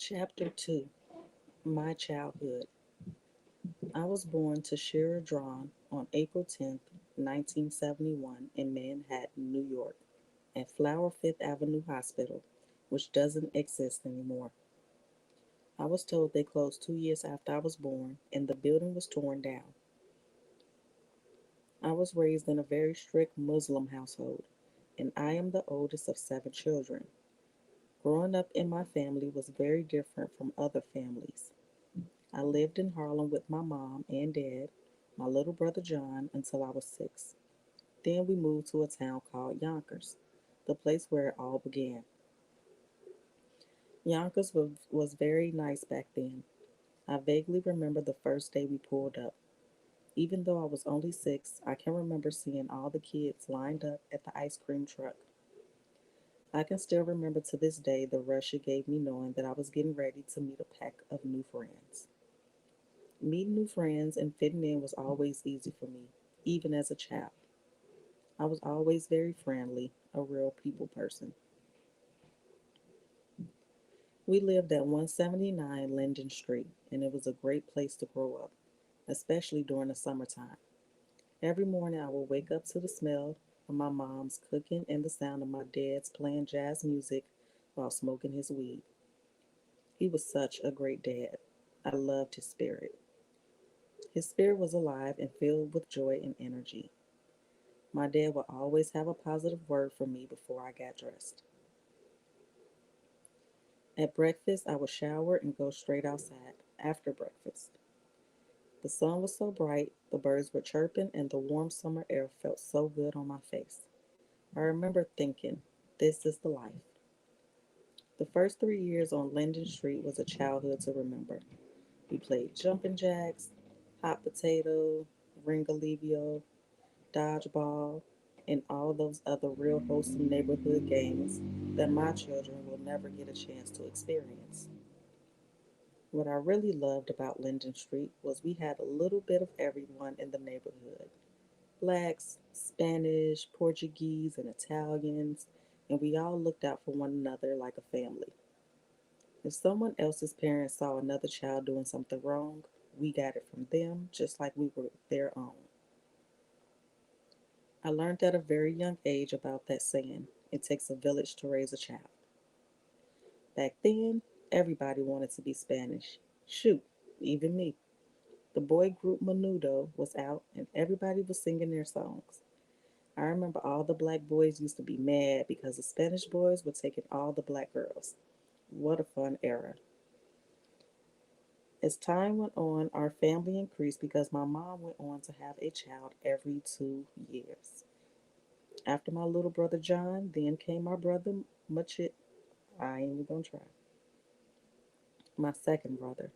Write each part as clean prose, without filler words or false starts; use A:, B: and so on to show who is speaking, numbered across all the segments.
A: Chapter 2. My Childhood. I was born to Shira Drawn on April 10th, 1971, in Manhattan, New York, at Flower Fifth Avenue Hospital, which doesn't exist anymore. I was told they closed 2 years after I was born and the building was torn down. I was raised in a very strict Muslim household, and I am the oldest of 7 children. Growing up in my family was very different from other families. I lived in Harlem with my mom and dad, my little brother John, until I was 6. Then we moved to a town called Yonkers, the place where it all began. Yonkers was very nice back then. I vaguely remember the first day we pulled up. Even though I was only 6, I can remember seeing all the kids lined up at the ice cream truck. I can still remember to this day the rush it gave me knowing that I was getting ready to meet a pack of new friends. Meeting new friends and fitting in was always easy for me, even as a child. I was always very friendly, a real people person. We lived at 179 Linden Street, and it was a great place to grow up, especially during the summertime. Every morning I would wake up to the smell of my mom's cooking and the sound of my dad's playing jazz music while smoking his weed. He was such a great dad. I loved his spirit. His spirit was alive and filled with joy and energy. My dad would always have a positive word for me before I got dressed. At breakfast, I would shower and go straight outside after breakfast. The sun was so bright, the birds were chirping, and the warm summer air felt so good on my face. I remember thinking, this is the life. The first 3 years on Linden Street was a childhood to remember. We played jumping jacks, hot potato, ringalivio, dodgeball, and all those other real wholesome neighborhood games that my children will never get a chance to experience. What I really loved about Linden Street was we had a little bit of everyone in the neighborhood: blacks, Spanish, Portuguese, and Italians, and we all looked out for one another like a family. If someone else's parents saw another child doing something wrong, we got it from them just like we were their own. I learned at a very young age about that saying, it takes a village to raise a child. Back then, everybody wanted to be Spanish. Shoot, even me. The boy group Menudo was out and everybody was singing their songs. I remember all the black boys used to be mad because the Spanish boys were taking all the black girls. What a fun era. As time went on, our family increased because my mom went on to have a child every 2 years. After my little brother John, then came my brother Machit. I ain't even gonna try. My second brother.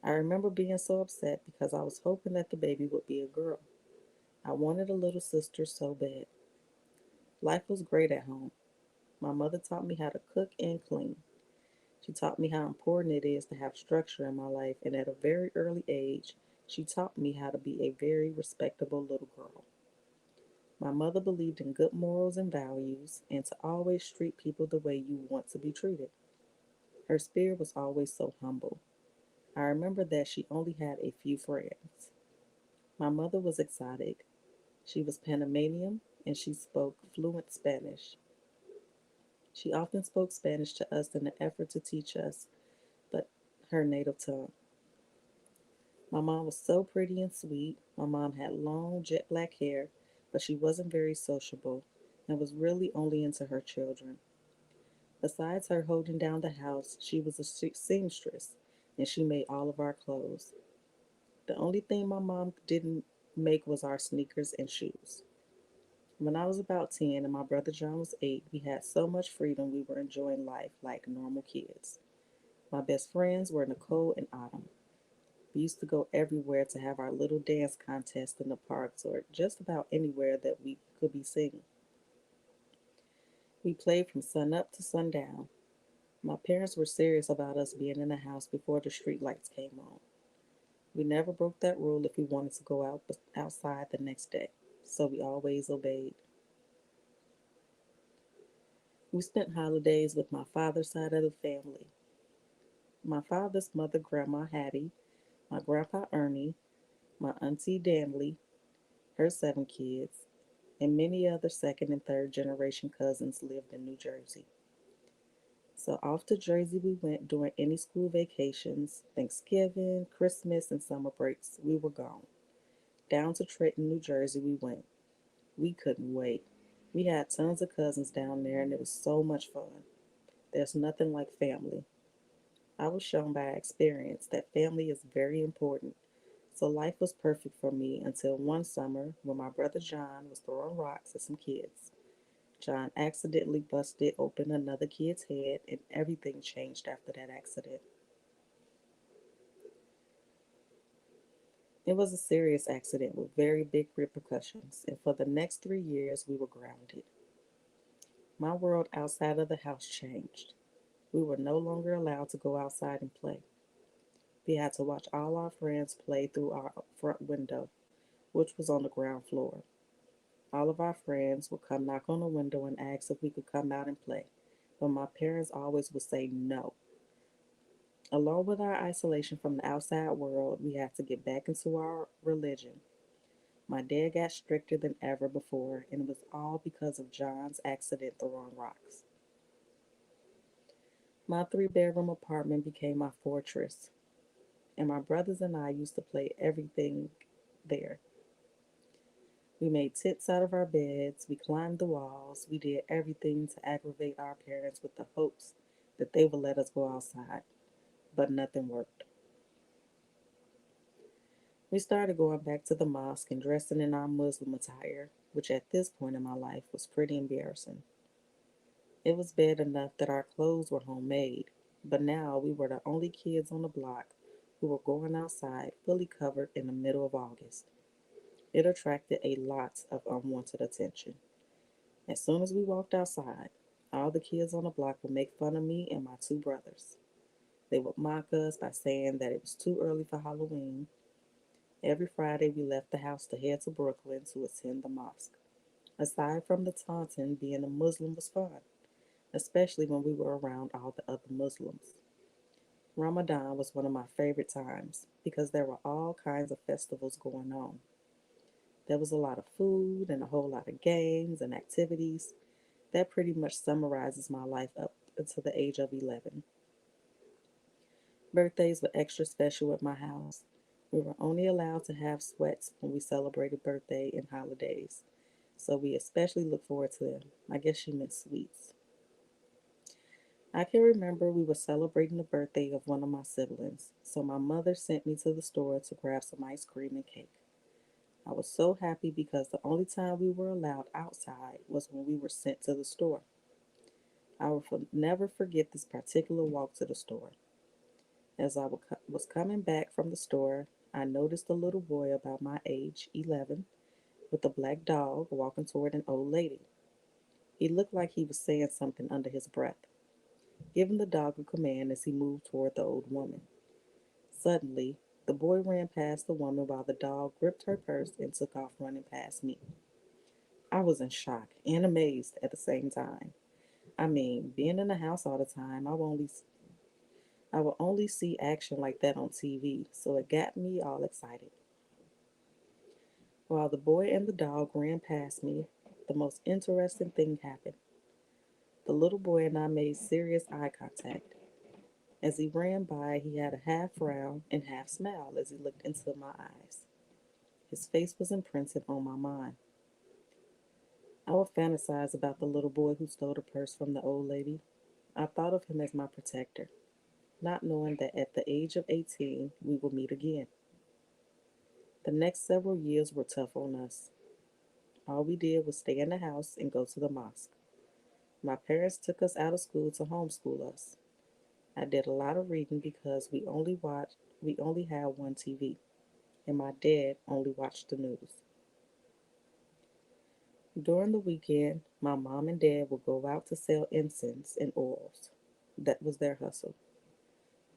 A: I remember being so upset because I was hoping that the baby would be a girl. I wanted a little sister so bad. Life was great at home. My mother taught me how to cook and clean. She taught me how important it is to have structure in my life, and at a very early age, she taught me how to be a very respectable little girl. My mother believed in good morals and values and to always treat people the way you want to be treated. Her spirit was always so humble. I remember that she only had a few friends. My mother was exotic. She was Panamanian and she spoke fluent Spanish. She often spoke Spanish to us in an effort to teach us but her native tongue. My mom was so pretty and sweet. My mom had long jet black hair, but she wasn't very sociable and was really only into her children. Besides her holding down the house, she was a seamstress and she made all of our clothes. The only thing my mom didn't make was our sneakers and shoes. When I was about 10 and my brother John was 8, we had so much freedom we were enjoying life like normal kids. My best friends were Nicole and Autumn. We used to go everywhere to have our little dance contest in the parks or just about anywhere that we could be seen. We played from sun up to sundown. My parents were serious about us being in the house before the street lights came on. We never broke that rule if we wanted to go outside the next day, so we always obeyed. We spent holidays with my father's side of the family. My father's mother, Grandma Hattie, my grandpa Ernie, my auntie Danley, her 7 kids, and many other second and third generation cousins lived in New Jersey. So off to Jersey we went during any school vacations, Thanksgiving, Christmas, and summer breaks. We were gone. Down to Trenton, New Jersey we went. We couldn't wait. We had tons of cousins down there and it was so much fun. There's nothing like family. I was shown by experience that family is very important. So life was perfect for me until one summer when my brother John was throwing rocks at some kids. John accidentally busted open another kid's head, and everything changed after that accident. It was a serious accident with very big repercussions, and for the next 3 years, we were grounded. My world outside of the house changed. We were no longer allowed to go outside and play. We had to watch all our friends play through our front window, which was on the ground floor. All of our friends would come knock on the window and ask if we could come out and play, but my parents always would say no. Along with our isolation from the outside world, we had to get back into our religion. My dad got stricter than ever before, and it was all because of John's accident throwing rocks. My 3 bedroom apartment became my fortress, and my brothers and I used to play everything there. We made tents out of our beds, we climbed the walls, we did everything to aggravate our parents with the hopes that they would let us go outside, but nothing worked. We started going back to the mosque and dressing in our Muslim attire, which at this point in my life was pretty embarrassing. It was bad enough that our clothes were homemade, but now we were the only kids on the block who were going outside fully covered in the middle of August. It attracted a lot of unwanted attention. As soon as we walked outside, all the kids on the block would make fun of me and my 2 brothers. They would mock us by saying that it was too early for Halloween. Every Friday, we left the house to head to Brooklyn to attend the mosque. Aside from the taunting, being a Muslim was fun, especially when we were around all the other Muslims. Ramadan was one of my favorite times because there were all kinds of festivals going on. There was a lot of food and a whole lot of games and activities. That pretty much summarizes my life up until the age of 11. Birthdays were extra special at my house. We were only allowed to have sweats when we celebrated birthday and holidays, so we especially look forward to them. I guess she meant sweets. I can remember we were celebrating the birthday of one of my siblings, so my mother sent me to the store to grab some ice cream and cake. I was so happy because the only time we were allowed outside was when we were sent to the store. I will never forget this particular walk to the store. As I was coming back from the store, I noticed a little boy about my age, 11, with a black dog walking toward an old lady. He looked like he was saying something under his breath, giving the dog a command as he moved toward the old woman. Suddenly, the boy ran past the woman while the dog gripped her purse and took off running past me. I was in shock and amazed at the same time. I mean, being in the house all the time, I will only see action like that on TV, so it got me all excited. While the boy and the dog ran past me, the most interesting thing happened. The little boy and I made serious eye contact. As he ran by, he had a half frown and half smile as he looked into my eyes. His face was imprinted on my mind. I would fantasize about the little boy who stole the purse from the old lady. I thought of him as my protector, not knowing that at the age of 18 we would meet again. The next several years were tough on us. All we did was stay in the house and go to the mosque. My parents took us out of school to homeschool us. I did a lot of reading because we only had one TV, and my dad only watched the news. During the weekend, my mom and dad would go out to sell incense and oils. That was their hustle.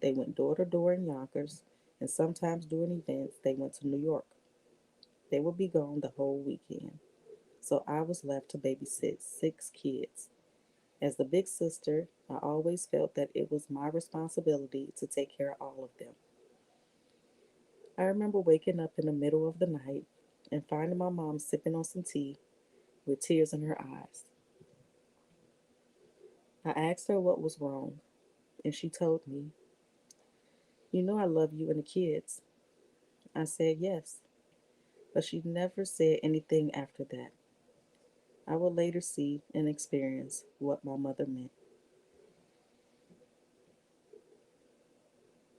A: They went door to door in Yonkers, and sometimes during events, they went to New York. They would be gone the whole weekend, so I was left to babysit 6 kids. As the big sister, I always felt that it was my responsibility to take care of all of them. I remember waking up in the middle of the night and finding my mom sipping on some tea with tears in her eyes. I asked her what was wrong, and she told me, "You know I love you and the kids." I said yes, but she never said anything after that. I would later see and experience what my mother meant.